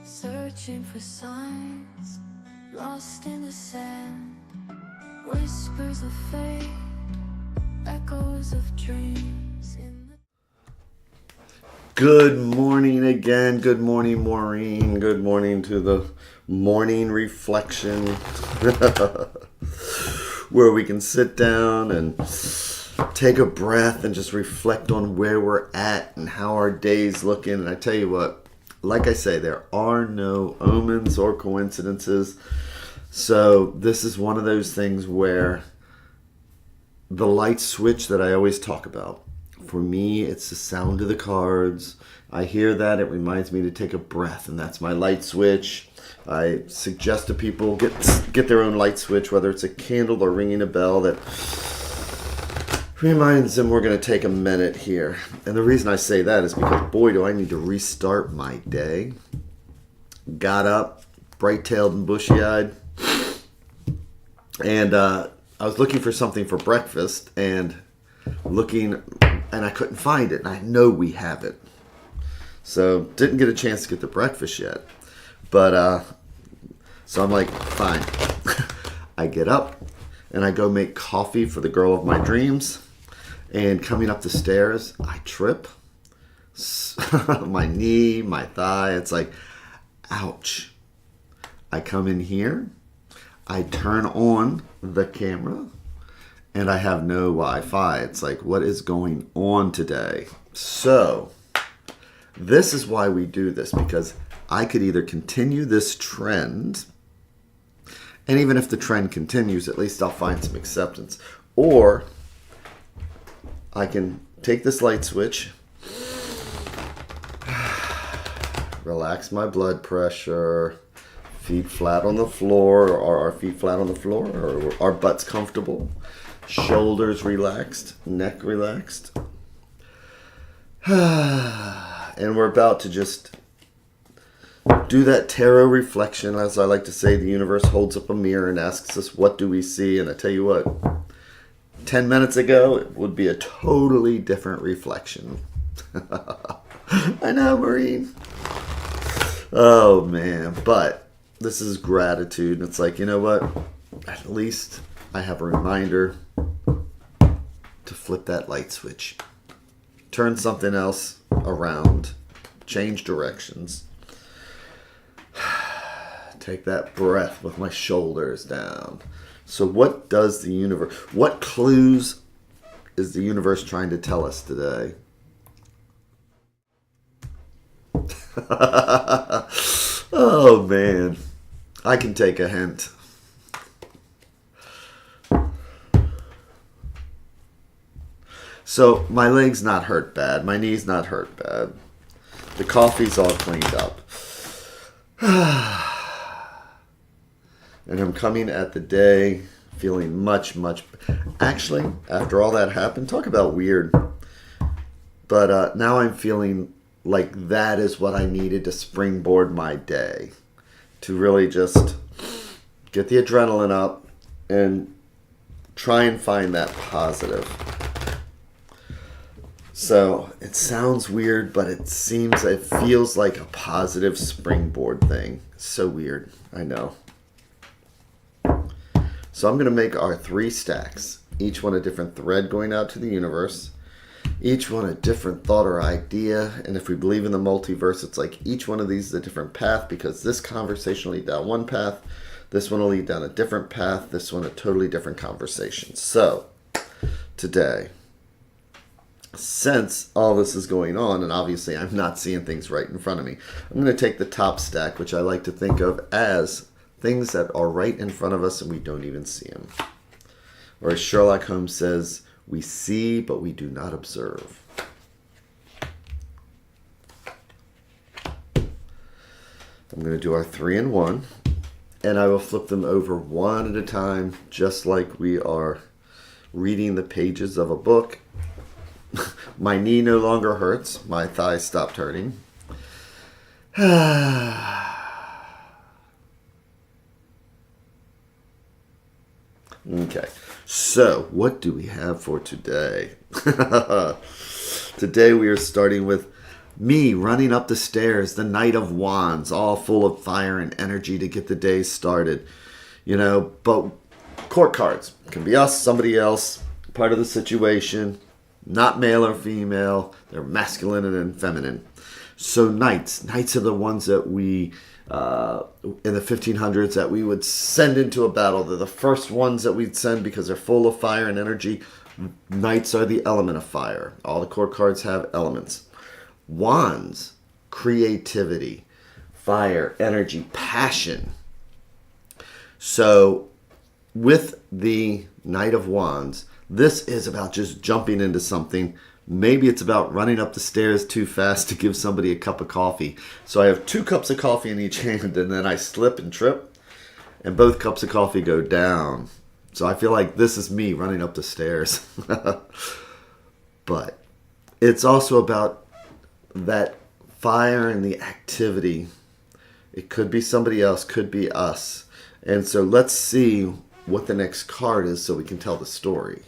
searching for signs, lost in the sand, whispers of fate, echoes of dreams in the... Good morning again. Good morning, Maureen. Good morning to the morning reflection where we can sit down and take a breath and just reflect on where we're at and how our day's looking. And I tell you what, like I say, there are no omens or coincidences. So this is one of those things where the light switch that I always talk about, for me, it's the sound of the cards. I hear that, it reminds me to take a breath, and that's my light switch. I suggest to people get their own light switch, whether it's a candle or ringing a bell that reminds them we're going to take a minute here. And the reason I say that is because, boy, do I need to restart my day. Got up, bright-tailed and bushy-eyed, and I was looking for something for breakfast, and I couldn't find it, and I know we have it. So, didn't get a chance to get the breakfast yet. But, so I'm like, fine. I get up, and I go make coffee for the girl of my dreams. And coming up the stairs, I trip. My knee, my thigh, it's like, ouch. I come in here, I turn on the camera, and I have no Wi-Fi. It's like, what is going on today? So, this is why we do this, because I could either continue this trend, and even if the trend continues, at least I'll find some acceptance, or I can take this light switch, relax my blood pressure, feet flat on the floor, or our feet flat on the floor, or our butts comfortable, shoulders relaxed, neck relaxed. And we're about to just do that tarot reflection. As I like to say, the universe holds up a mirror and asks us, what do we see? And I tell you what, 10 minutes ago, it would be a totally different reflection. I know, Maureen. Oh, man. But this is gratitude. It's like, you know what? At least I have a reminder to flip that light switch. Turn something else around. Change directions. Take that breath with my shoulders down. So what does the universe, what clues is the universe trying to tell us today? Oh, man. I can take a hint. So my leg's not hurt bad. My knee's not hurt bad. The coffee's all cleaned up. And I'm coming at the day feeling much, actually, after all that happened, talk about weird. But now I'm feeling like that is what I needed to springboard my day. To really just get the adrenaline up and try and find that positive. So it sounds weird, but it feels like a positive springboard thing. So weird, I know. So I'm going to make our 3 stacks, each one a different thread going out to the universe, each one a different thought or idea. And if we believe in the multiverse, it's like each one of these is a different path, because this conversation will lead down one path, this one will lead down a different path, this one a totally different conversation. So today, since all this is going on, and obviously I'm not seeing things right in front of me, I'm going to take the top stack, which I like to think of as things that are right in front of us and we don't even see them. Or as Sherlock Holmes says, we see but we do not observe. I'm going to do our 3 and 1, and I will flip them over one at a time, just like we are reading the pages of a book. My knee no longer hurts. My thigh stopped hurting. Okay, so what do we have for today? Today we are starting with Me running up the stairs, the Knight of Wands, all full of fire and energy to get the day started. But court cards can be us, somebody else, part of the situation, not male or female. They're masculine and feminine. So knights are the ones that we, in the 1500s, that we would send into a battle. They're the first ones that we'd send because they're full of fire and energy. Knights are the element of fire. All the court cards have elements. Wands, creativity, fire, energy, passion. So with the Knight of Wands, this is about just jumping into something. Maybe it's about running up the stairs too fast to give somebody a cup of coffee. So I have 2 cups of coffee in each hand, and then I slip and trip, and both cups of coffee go down. So I feel like this is me running up the stairs. But it's also about that fire and the activity. It could be somebody else, could be us. And so let's see what the next card is so we can tell the story,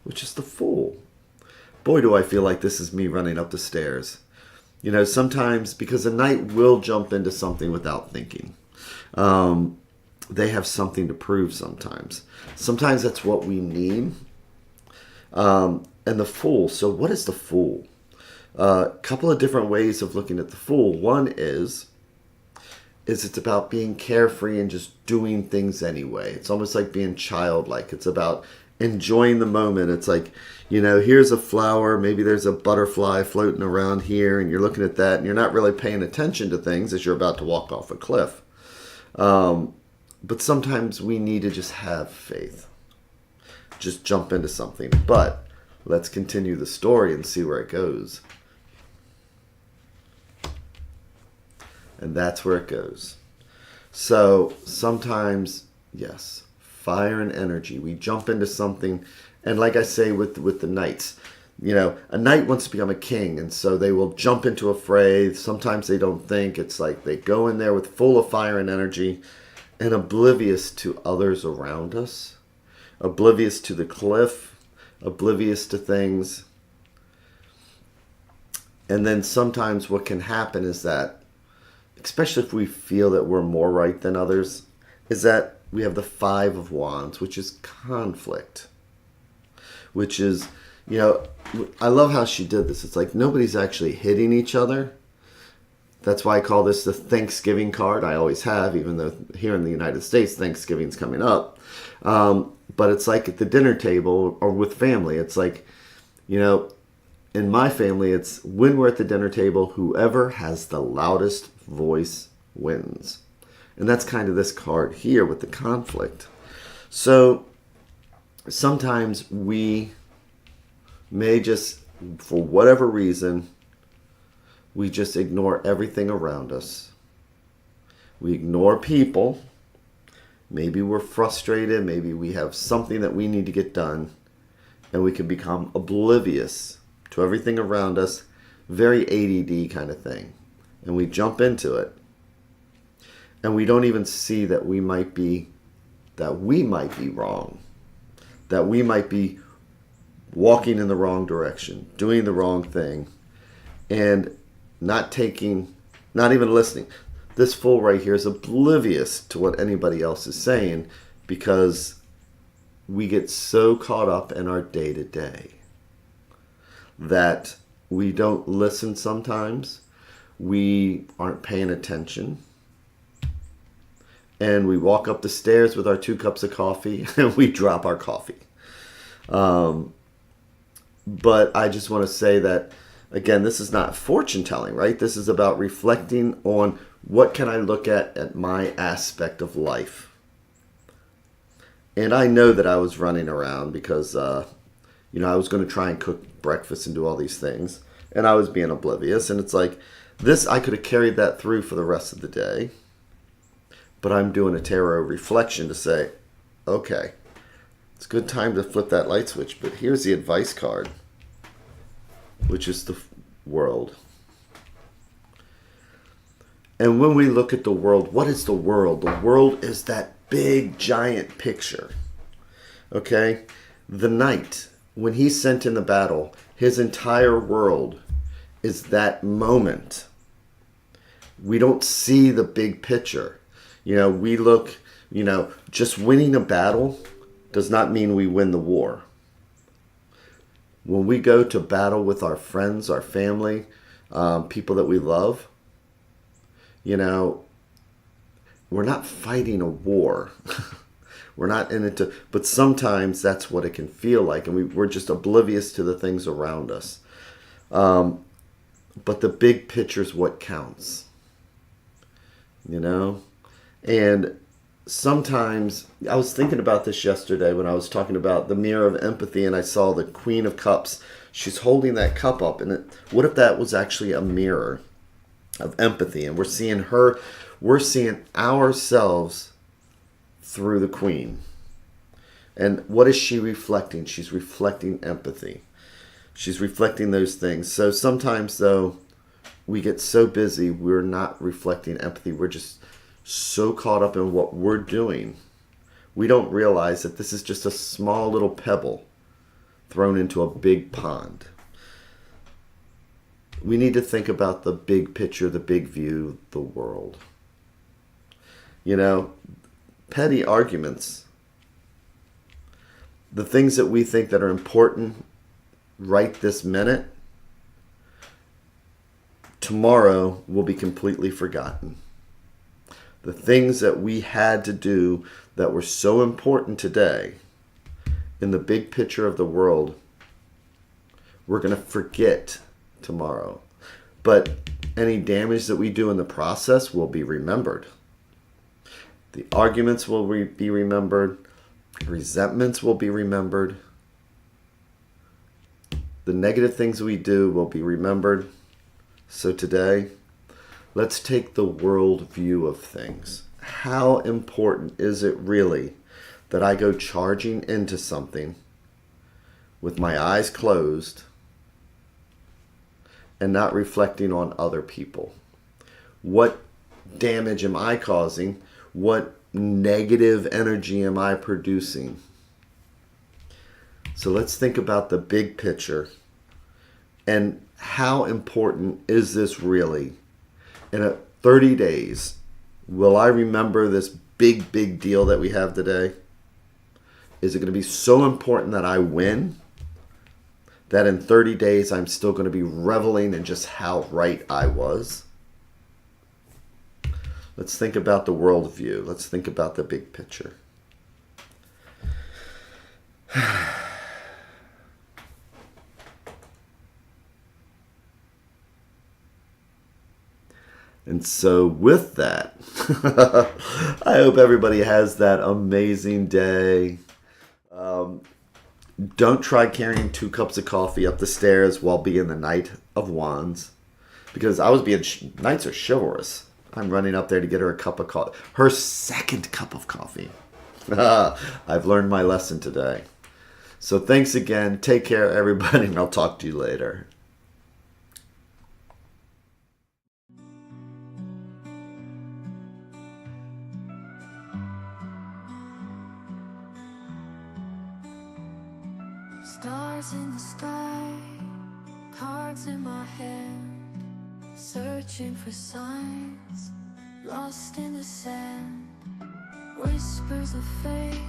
which is the Fool. Boy, do I feel like this is me running up the stairs. Sometimes, because a knight will jump into something without thinking. They have something to prove sometimes. Sometimes that's what we need. And the Fool. So what is the Fool? A couple of different ways of looking at the Fool. One is it's about being carefree and just doing things anyway. It's almost like being childlike. It's about enjoying the moment. It's like, here's a flower. Maybe there's a butterfly floating around here, and you're looking at that, and you're not really paying attention to things as you're about to walk off a cliff. But sometimes we need to just have faith. Just jump into something. But let's continue the story and see where it goes. And that's where it goes. So sometimes, yes, fire and energy. We jump into something. And like I say with the knights, a knight wants to become a king. And so they will jump into a fray. Sometimes they don't think. It's like they go in there with full of fire and energy and oblivious to others around us. Oblivious to the cliff. Oblivious to things. And then sometimes what can happen is that, especially if we feel that we're more right than others, is that we have the 5 of Wands, which is conflict. Which is, I love how she did this. It's like nobody's actually hitting each other. That's why I call this the Thanksgiving card. I always have, even though here in the United States, Thanksgiving's coming up. But it's like at the dinner table or with family. It's like, in my family, it's when we're at the dinner table, whoever has the loudest voice wins. And that's kind of this card here with the conflict. So sometimes we may just, for whatever reason, we just ignore everything around us. We ignore people. Maybe we're frustrated. Maybe we have something that we need to get done. And we can become oblivious to everything around us. Very ADD kind of thing. And we jump into it. And we don't even see that we might be wrong. That we might be walking in the wrong direction, doing the wrong thing, and not even listening. This Fool right here is oblivious to what anybody else is saying because we get so caught up in our day-to-day that we don't listen sometimes. We aren't paying attention. And we walk up the stairs with our 2 cups of coffee and we drop our coffee. But I just want to say that, again, this is not fortune telling, right? This is about reflecting on what can I look at my aspect of life. And I know that I was running around because, I was going to try and cook breakfast and do all these things. And I was being oblivious. And it's like, I could have carried that through for the rest of the day. But I'm doing a tarot reflection to say, okay, it's a good time to flip that light switch. But here's the advice card, which is the world. And when we look at the world, what is the world? The world is that big, giant picture. Okay? The knight, when he's sent in the battle, his entire world is that moment. We don't see the big picture. We look, just winning a battle does not mean we win the war. When we go to battle with our friends, our family, people that we love, we're not fighting a war. We're not in it but sometimes that's what it can feel like, and we're just oblivious to the things around us. But the big picture is what counts, And sometimes, I was thinking about this yesterday when I was talking about the mirror of empathy, and I saw the Queen of Cups. She's holding that cup up, and what if that was actually a mirror of empathy, and we're seeing ourselves through the Queen. And what is she reflecting? She's reflecting empathy. She's reflecting those things. So sometimes, though, we get so busy, we're not reflecting empathy. We're just so caught up in what we're doing. We don't realize that this is just a small little pebble thrown into a big pond. We need to think about the big picture, the big view, the world. Petty arguments, the things that we think that are important right this minute, tomorrow will be completely forgotten. The things that we had to do that were so important today, in the big picture of the world, we're going to forget tomorrow. But any damage that we do in the process will be remembered. The arguments will be remembered. Resentments will be remembered. The negative things we do will be remembered. So today, let's take the world view of things. How important is it really that I go charging into something with my eyes closed and not reflecting on other people? What damage am I causing? What negative energy am I producing? So let's think about the big picture, and how important is this really? In 30 days, will I remember this big deal that we have today? Is it going to be so important that I win, that in 30 days I'm still going to be reveling in just how right I was? Let's think about the worldview. Let's think about the big picture. And so with that, I hope everybody has that amazing day. Don't try carrying 2 cups of coffee up the stairs while being the Knight of Wands, because I was being, knights are chivalrous. I'm running up there to get her a cup of coffee. Her second cup of coffee. I've learned my lesson today. So thanks again. Take care, everybody, and I'll talk to you later. Stars in the sky, cards in my hand, searching for signs, lost in the sand, whispers of fate